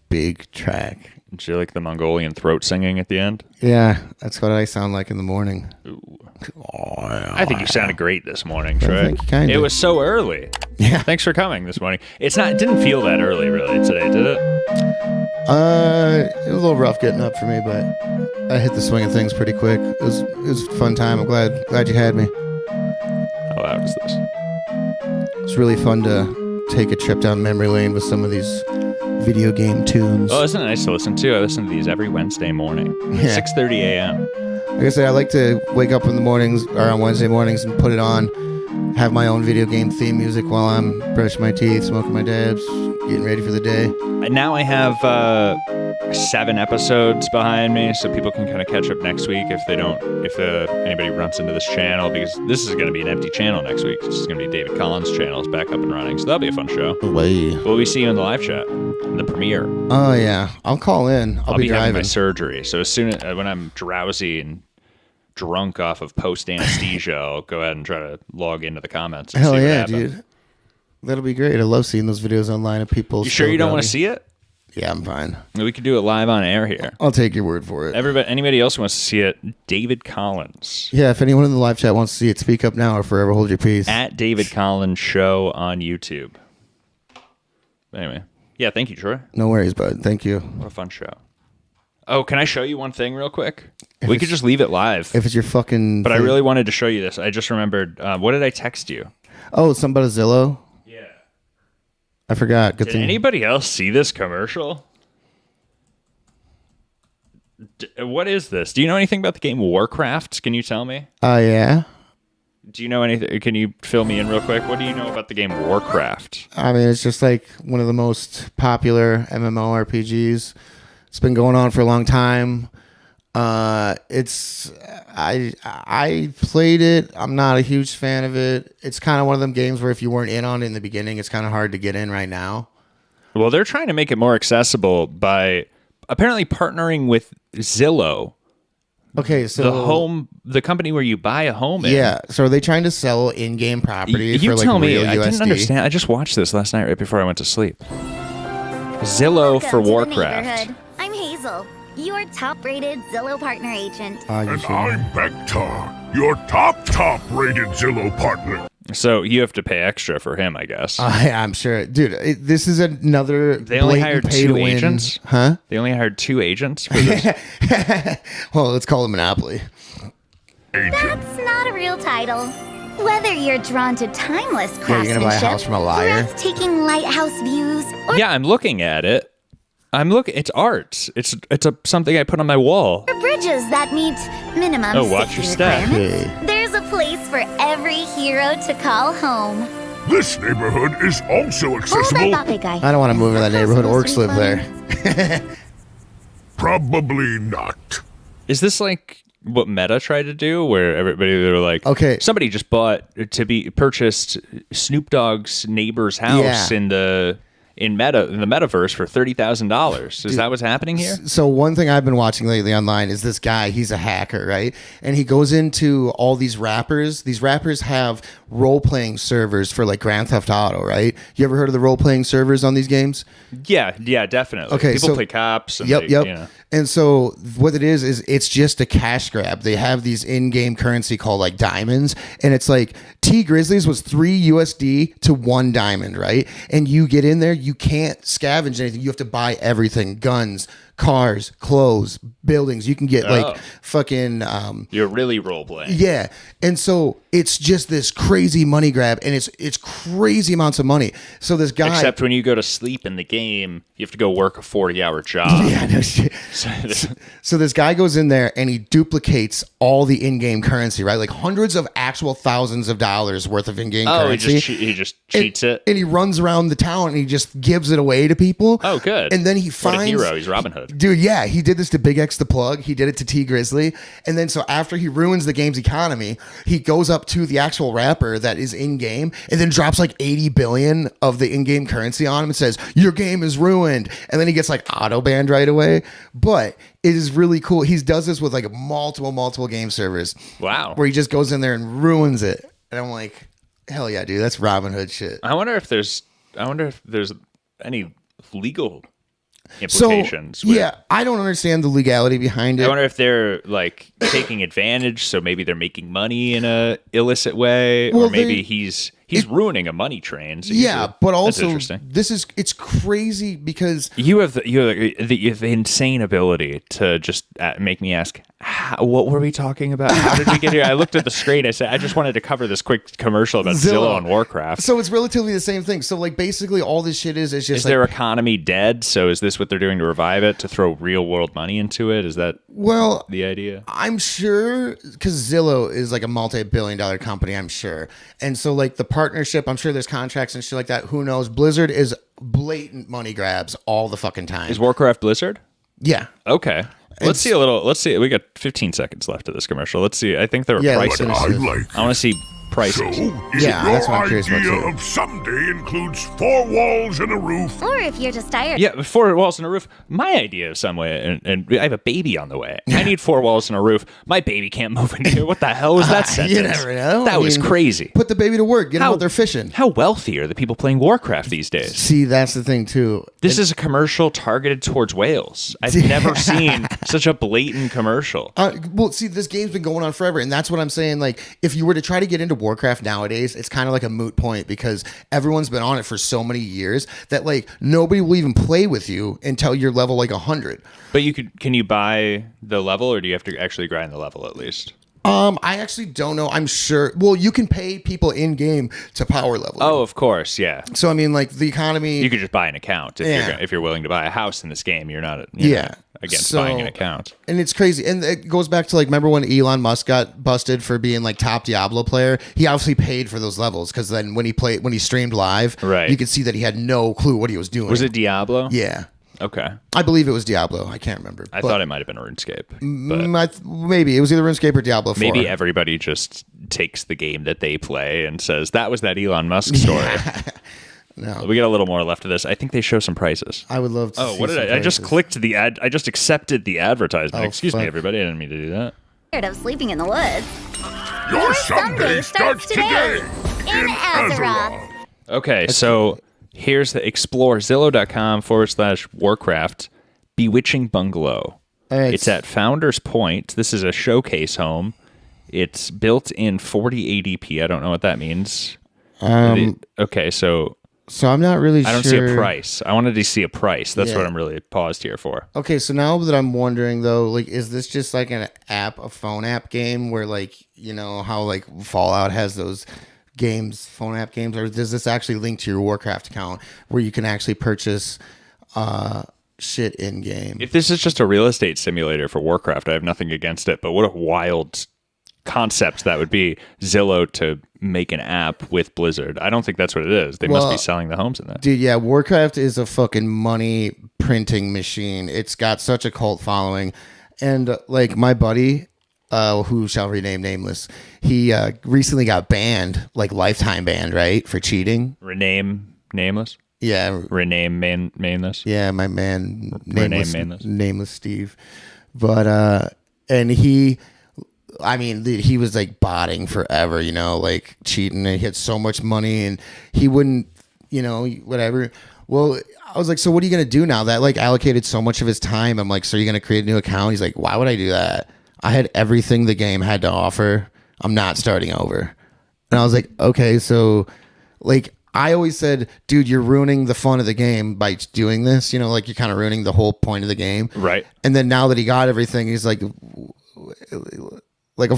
Big track. Did you like the Mongolian throat singing at the end? Yeah, that's what I sound like in the morning. Ooh. I think you sounded great this morning, Troy. Thank you kindly. It was so early. Yeah. Thanks for coming this morning. It didn't feel that early really today, did it? It was a little rough getting up for me, but I hit the swing of things pretty quick. It was a fun time. I'm glad you had me. How loud is this? It's really fun to take a trip down memory lane with some of these video game tunes. Oh, isn't it nice to listen to? I listen to these every Wednesday morning, Yeah. 6:30 a.m. Like I said, I like to wake up in the mornings or on Wednesday mornings and put it on, have my own video game theme music while I'm brushing my teeth, smoking my dabs, getting ready for the day. Now I have 7 episodes behind me, so people can kind of catch up next week if anybody runs into this channel, because this is going to be an empty channel next week. This is going to be David Collins' channel. It's back up and running, so that'll be a fun show. Way. Will we see you in the live chat, in the premiere? Oh yeah, I'll call in. I'll be having my driving. surgery, so as soon as when I'm drowsy and drunk off of post anesthesia, I'll go ahead and try to log into the comments. And Hell see what yeah, happens. dude. That'll be great. I love seeing those videos online of people. You sure you don't want to see? see it? Yeah, I'm fine. We could do it live on air here. I'll take your word for it. Anybody else who wants to see it, David Collins. Yeah, if anyone in the live chat wants to see it, speak up now or forever hold your peace. At David Collins Show on YouTube. Anyway. Yeah, thank you, Troy. No worries, bud. Thank you. What a fun show. Oh, can I show you one thing real quick? We could just leave it live. If it's your fucking... But I thing. really wanted to show you this. I just remembered. What did I text you? Oh, something about a Zillow? Yeah. I forgot. Good Did thing. anybody else see this commercial? What is this? Do you know anything about the game Warcraft? Can you tell me? Yeah. Do you know anything? Can you fill me in real quick? What do you know about the game Warcraft? I mean, it's just like one of the most popular MMORPGs. It's been going on for a long time. I played it. I'm not a huge fan of it. It's kind of one of them games where if you weren't in on it in the beginning, it's kind of hard to get in right now. Well, they're trying to make it more accessible by apparently partnering with Zillow, Okay, so the company where you buy a home in. yeah. So are they trying to sell in-game property You for like tell me. real I USD? didn't understand. I just watched this last night right before I went to sleep. Zillow for Welcome to the Warcraft. neighborhood. I'm Hazel, your top-rated Zillow partner agent. Oh, you And should. I'm Bektar, your top-rated Zillow partner. So you have to pay extra for him, I guess. I'm sure, dude. This is another. They only blatant hired pay to 2 win. agents? huh? They only hired 2 agents for this. Well, let's call it Monopoly. Agent. That's not a real title. Whether you're drawn to timeless Yeah, you're craftsmanship, gonna buy a house from a liar? breathtaking lighthouse views, or Yeah, I'm looking at it. It's art. It's something I put on my wall. bridges that meet minimum Oh, watch safety your step. requirements, Okay. there's a place for every hero to call home. This neighborhood is also Oh, that accessible. Bape guy. I don't want to move to that neighborhood. Supposed Orcs to be live there. fun. Probably not. Is this like what Meta tried to do, where everybody they were like, Okay. somebody just purchased Snoop Dogg's neighbor's house Yeah. in the metaverse for $30,000. Is that what's happening here? So one thing I've been watching lately online is this guy. He's a hacker, right? And he goes into all these rappers. These rappers have role-playing servers for like Grand Theft Auto, right? You ever heard of the role-playing servers on these games? Yeah, definitely. Okay, People so- play cops. And Yep. you know. And so what it is it's just a cash grab. They have these in-game currency called like diamonds, and it's like T Grizzlies was 3 USD to 1 diamond, right? And you get in there, you can't scavenge anything. You have to buy everything: guns, cars, clothes, buildings. You can get like fucking You're really role playing. yeah. And so it's just this crazy money grab, and it's crazy amounts of money. So this guy Except when you go to sleep in the game, you have to go work a 40-hour job. yeah, no shit. So this guy goes in there and he duplicates all the in-game currency, right? Like hundreds of actual thousands of dollars worth of in-game Oh, currency. he just cheats it. And he runs around the town and he just gives it away to people. Oh, good. And then he What finds a hero. He's Robin Hood. Dude, yeah, he did this to Big X the Plug. He did it to T Grizzly. And then so after he ruins the game's economy, he goes up to the actual rapper that is in game and then drops like 80 billion of the in-game currency on him and says, "Your game is ruined." And then he gets like auto banned right away. But it is really cool. He does this with like multiple game servers Wow. where he just goes in there and ruins it. And I'm like, hell yeah, dude, that's Robin Hood shit. I wonder if there's any legal So implications. with- yeah, I don't understand the legality behind I it. wonder if they're like taking advantage, so maybe they're making money in a illicit way, Well, or maybe they- he's ruining a money train. So Yeah, but that's also interesting. it's crazy because You have the insane ability to just make me ask, what were we talking about? How did we get here? I looked at the screen. I said, I just wanted to cover this quick commercial about Zillow and Warcraft. so it's relatively the same thing. So like basically all this shit is just Is like their economy dead? So is this what they're doing to revive it? To throw real world money into it? Is that well, the idea? I'm sure because Zillow is like a multi-billion-dollar company, I'm sure. And so like the partnership, I'm sure there's contracts and shit like that. Who knows? Blizzard is blatant money grabs all the fucking time. Is Warcraft Blizzard? Yeah. Okay. Let's see a little. Let's see. We got 15 seconds left of this commercial. Let's see. I think there are Yeah, let's prices. finish I like I want to see prices. So, if Yeah, that's what I'm your curious about, idea too. of someday includes 4 walls and a roof, Or if you're just tired. Yeah, 4 walls and a roof. My idea of some way, and I have a baby on the way. I need 4 walls and a roof. My baby can't move in here. What the hell was that sentence? You never know. That I was mean, crazy. Put the baby to work. Get them out there fishing. How wealthy are the people playing Warcraft these days? See, that's the thing too. This is a commercial targeted towards whales. I've never seen such a blatant commercial. Well, see, this game's been going on forever, and that's what I'm saying. Like, if you were to try to get into Warcraft nowadays, it's kind of like a moot point because everyone's been on it for so many years that like nobody will even play with you until you're level like 100. But can you buy the level, or do you have to actually grind the level at least? I actually don't know. I'm sure. Well, you can pay people in game to power level. Oh, of course, yeah. So I mean, like the economy. You could just buy an account if you're willing to buy a house in this game. You're not against buying an account. And it's crazy. And it goes back to like, remember when Elon Musk got busted for being like top Diablo player? He obviously paid for those levels because then when he streamed live, Right. you could see that he had no clue what he was doing. Was it Diablo? Yeah. Okay. I believe it was Diablo. I can't remember. I But, thought it might have been RuneScape. But maybe it was either RuneScape or Diablo 4. maybe everybody just takes the game that they play and says, that was that Elon Musk story. No. We got a little more left of this. I think they show some prices. I would love to. Oh, see what did some I just prices. clicked the ad. I just accepted the advertisement. Oh, Excuse me, fuck. everybody. I didn't mean to do that. Tired of sleeping in the woods. your someday starts today in Azeroth. Okay, so here's the exploreZillow.com/Warcraft Bewitching Bungalow. It's at Founders Point. This is a showcase home. It's built in 4080p. I don't know what that means. Okay, so So I'm not really sure. I don't see a price. I wanted to see a price. That's Yeah. what I'm really paused here for. Okay, so now that I'm wondering though, like, is this just like an app, a phone app game where like, you know, how like Fallout has those games, phone app games, or does this actually link to your Warcraft account where you can actually purchase shit in game? If this is just a real estate simulator for Warcraft, I have nothing against it. But what a wild concept that would be, Zillow to make an app with Blizzard. I don't think that's what it is. They must be selling the homes in that. Dude, yeah, Warcraft is a fucking money printing machine. It's got such a cult following. And like my buddy, who shall rename nameless, he recently got banned, like lifetime banned, right? For cheating. Rename nameless? Yeah. Rename mainless? Yeah, my man, Rename nameless Steve. But, and he, I mean, dude, he was like botting forever, you know, like cheating. And he had so much money and he wouldn't, you know, whatever. Well, I was like, so what are you going to do now? That like allocated so much of his time. I'm like, so you're going to create a new account? He's like, why would I do that? I had everything the game had to offer. I'm not starting over. And I was like, okay, so like, I always said, dude, you're ruining the fun of the game by doing this. You know, like you're kind of ruining the whole point of the game. Right. And then now that he got everything, he's like, of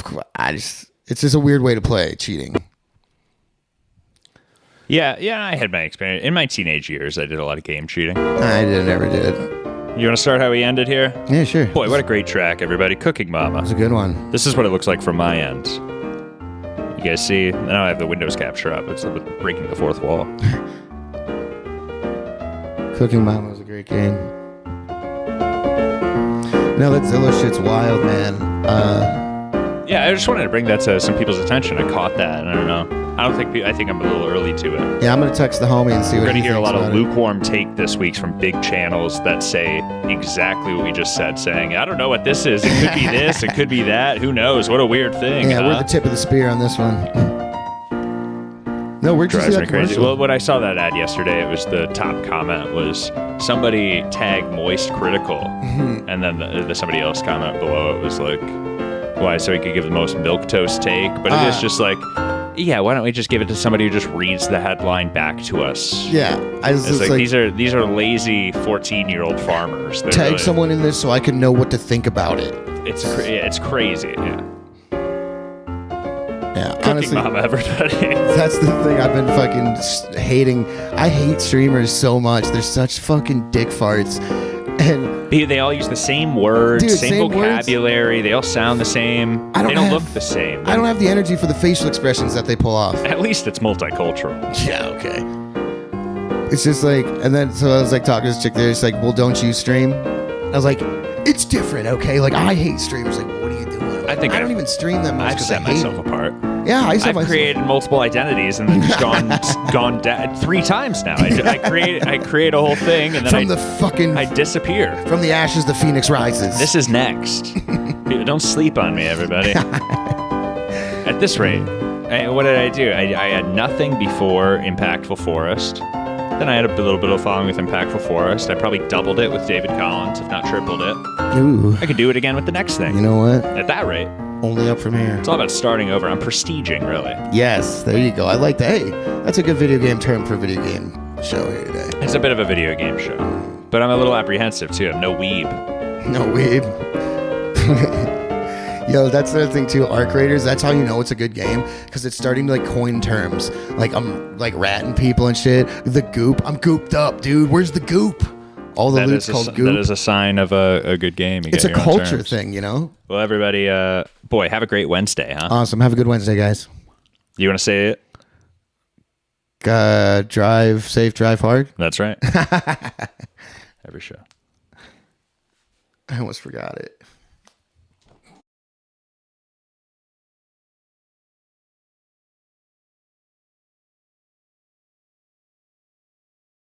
course, it's just a weird way to play, cheating. Yeah, I had my experience. In my teenage years, I did a lot of game cheating. I never did. You want to start how we ended here? Yeah, sure. Boy, what a great track, everybody. Cooking Mama. It's a good one. This is what it looks like from my end. You guys see? Now I have the Windows capture up. It's breaking the fourth wall. Cooking Mama was a great game. No, that Zillow shit's wild, man. Yeah, I just wanted to bring that to some people's attention. I caught that, and I don't know. I think I'm a little early to it. Yeah, I'm gonna text the homie and see what We're he going to hear a thinks lot of about it. lukewarm take this week from big channels that say exactly what we just said, saying, I don't know what this is. It could be this. It could be that. Who knows? What a weird thing. Yeah, huh? we're the tip of the spear on this one. No, where'd you see Drives that me crazy. commercial? Well, when I saw that ad yesterday, it was the top comment was somebody tagged Moist Critical, Mm-hmm. and then somebody else comment below it was like, why, so he could give the most milquetoast take? But it is just like, yeah, why don't we just give it to somebody who just reads the headline back to us? Yeah, I was It's just like, like, these are lazy 14-year-old farmers. They're tag really- someone in this so I can know what to think about it. It's crazy. Yeah. Yeah, Cooking honestly, mama, everybody. that's the thing I've been fucking hating. I hate streamers so much. They're such fucking dick farts. And They all use the same words, Dude, same same words. vocabulary. They all sound the same. I don't They don't have- look the same. I don't have the energy for the facial expressions that they pull off. At least it's multicultural. Yeah, okay. It's just like, and then so I was like talking to this chick there. She's like, "Well, don't you stream?" I was like, "It's different, okay? Like I hate streamers. Like, what are you doing?" I think I don't I've- even stream them much I've because I set hate myself them. apart. Yeah, I set I've myself. created multiple identities and then just gone dead 3 times now. I create a whole thing and then From the fucking I disappear. from the ashes, the phoenix rises. This is next. Don't sleep on me, everybody. At this rate, what did I do? I had nothing before Impactful Forest. Then I had a little bit of following with Impactful Forest. I probably doubled it with David Collins, if not tripled it. Ooh, I could do it again with the next thing. you know what? At that rate, Only up from here. it's all about starting over. I'm prestiging, really. Yes, there you go. I like that. Hey, that's a good video game term for a video game show here today. It's a bit of a video game show. But I'm a little apprehensive, too. I'm no weeb. No weeb. Yo, that's the other thing too. Arc Raiders. That's how you know it's a good game because it's starting to like coin terms. Like I'm like ratting people and shit. The goop. I'm gooped up, dude. Where's the goop? All the loot's called goop. That is a sign of a good game. You It's a get your own culture terms. thing, you know. Well, everybody, boy, have a great Wednesday, huh? Awesome. Have a good Wednesday, guys. You want to say it? Drive safe, drive hard. That's right. Every show. I almost forgot it.